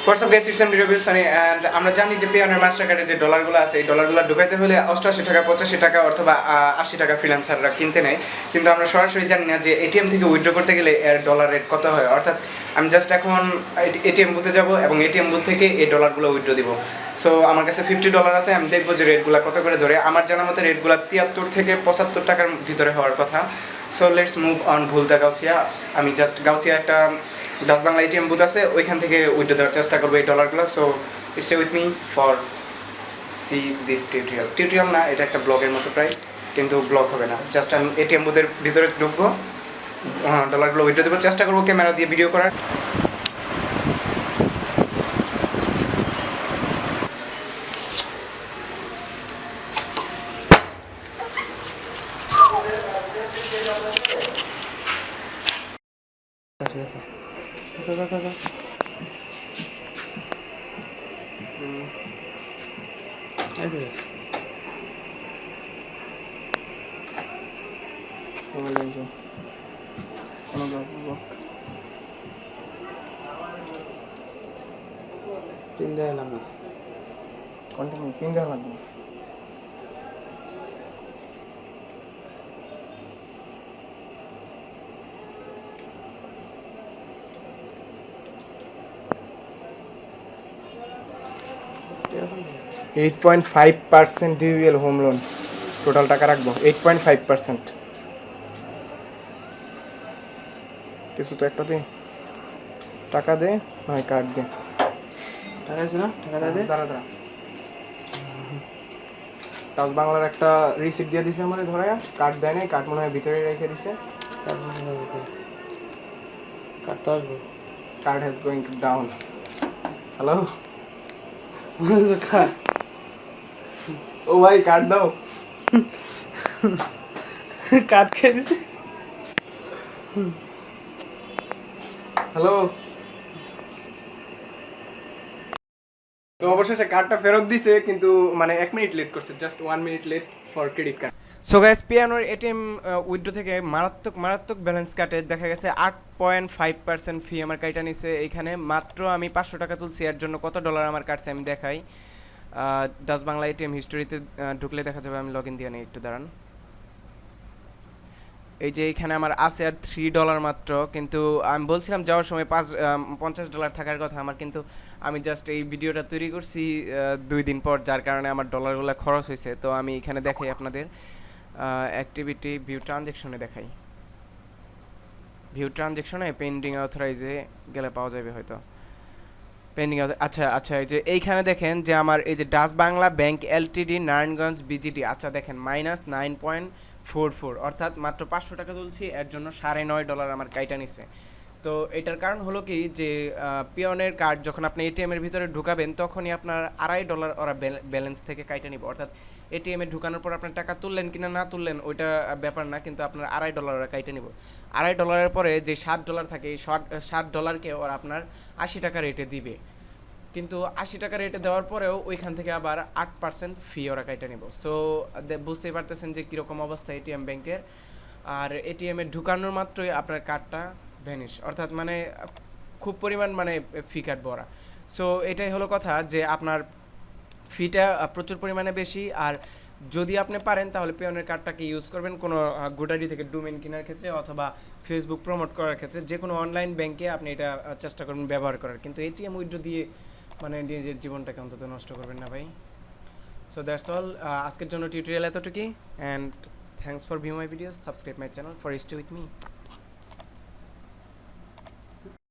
WhatsApp guys, it's MD Rabius Sunny and আমরা জানি যে পেওনের মাস্টার কার্ডের যে ডলারগুলো আছে এই ডলারগুলো ঢুকাইতে হলে 88 টাকা 85 টাকা অথবা 80 টাকা ফ্রিল্যান্সাররা কিনতে নেয়, কিন্তু আমরা সরাসরি জানি না যে এটিএম থেকে উইথড্র করতে গেলে এর ডলার রেট কত হয়। অর্থাৎ আমি জাস্ট এখন এটিএম বুথে যাব এবং এটিএম বুথ থেকে এই ডলারগুলো উইথড্র দিব। সো আমার কাছে $50 আছে, আমি দেখবো যে রেটগুলো কত করে ধরে। আমার জানার মতো রেটগুলো 73 থেকে 75 টাকার ভিতরে হওয়ার কথা। So let's move on Bhulta Gausia. আমি জাস্ট গাউসিয়া একটা ডাচ বাংলা এটিএম বুথ আছে, ওইখান থেকে উইথড্র দেওয়ার চেষ্টা করবো এই ডলারগুলো। So stay with me for see this tutorial না, এটা একটা ব্লগের মতো প্রায়, কিন্তু ব্লগ হবে না। জাস্ট আমি এটিএম বুথের ভিতরে ঢুকবো, ডলারগুলো উইথড্র দেবো, চেষ্টা করবো ক্যামেরা দিয়ে ভিডিও করার। ঠিক আছে পিন দেওয়া লাগবে, কন্টিনিউ পিন দেওয়া লাগবে। $8.5% dbbl হোম লোন, টোটাল টাকা রাখবো 8.5%। কিছু তো একটা দে, টাকা দে, হয় কার্ড দে। টাকা আছে না? টাকা দে। দাঁড়া দাঁড়া, ডাচ বাংলার একটা রিসিপ্ট দিয়ে দিছে আমার, ধরে কার্ড দেয় নাই, কার্ড মনে হয় ভিতরে রেখে দিছে। কার্ড তো আসবো। Card has going to down. Hello, ও ভাই কার্ড দাও। কার্ড খেয়ে দিছে। হ্যালো, তো অবশেষে কার্ডটা ফেরত দিছে, কিন্তু মানে 1 মিনিট লেট করছে, just 1 minute late for credit card. So guys, পিয়ানোর এটিএম উইথড্র থেকে মারাত্মক ব্যালেন্স কাটে, দেখা গেছে 8.5% ফি আমার কাইটা নিছে। এইখানে মাত্র আমি 500 টাকা তুলছি, এর জন্য কত ডলার আমার কাটছে আমি দেখাই। ডাচ বাংলা এটিএম হিস্টোরিতে ঢুকলে দেখা যাবে। আমি লগ ইন দিয়ে নিই, একটু দাঁড়ান। এই যে এইখানে আমার আছে আর $3 মাত্র, কিন্তু আমি বলছিলাম যাওয়ার সময় $50 থাকার কথা আমার, কিন্তু আমি জাস্ট এই ভিডিওটা তৈরি করছি 2 দিন পর, যার কারণে আমার ডলারগুলো খরচ হয়েছে। তো আমি এখানে দেখাই আপনাদের অ্যাক্টিভিটি ভিউ ট্রানজ্যাকশনে দেখাই। ভিউ ট্রানজ্যাকশনে পেন্ডিং অথরাইজে গেলে পাওয়া যাবে হয়তো পেন্ডিং। আচ্ছা এই যে এইখানে দেখেন যে আমার এই যে Dutch Bangla bank LTD Narayanganj BGT, আচ্ছা দেখেন -9.44, অর্থাৎ মাত্র 500 টাকা তুলছি, এর জন্য $9.5 আমার কাইটা নিছে। তো এটার কারণ হলো কি যে পিয়নের কার্ড যখন আপনি এটিএমের ভিতরে ঢুকাবেন তখনই আপনার $2.5 ওরা ব্যালেন্স থেকে কাইটা নিব। অর্থাৎ এটিএমে ঢুকানোর পর আপনার টাকা তুললেন কিনা না তুললেন ওইটা ব্যাপার না, কিন্তু আপনার $2.5 ওরা কাইটা নিব। $2.5 পরে যে $7 থাকে, এই $7কে ওরা আপনার 80 টাকা রেটে দিবে, কিন্তু 80 টাকা রেটে দেওয়ার পরেও ওইখান থেকে আবার 8% ফি ওরা কাইটা নিব। সো বুঝতেই পারতেছেন যে কীরকম অবস্থা এটিএম ব্যাংকের। আর এটিএমে ঢুকানোর মাত্রই আপনার কার্ডটা ভ্যানিশ, অর্থাৎ মানে খুব পরিমাণ মানে ফি কাটবো ওরা। সো এটাই হলো কথা যে আপনার ফিটা প্রচুর পরিমাণে বেশি। আর যদি আপনি পারেন তাহলে পেওনের কার্ডটাকে ইউজ করবেন কোনো গুডারি থেকে ডোমেইন কেনার ক্ষেত্রে অথবা ফেসবুক প্রমোট করার ক্ষেত্রে, যে কোনো অনলাইন ব্যাংকে আপনি এটা চেষ্টা করবেন ব্যবহার করার, কিন্তু এটিএম উইথড্র দিয়ে মানে নিজের জীবনটাকে অন্তত নষ্ট করবেন না ভাই। সো দ্যাটস অল, আজকের জন্য টিউটোরিয়াল এতটুকুই, and thanks for view my videos, subscribe my channel for stay with me.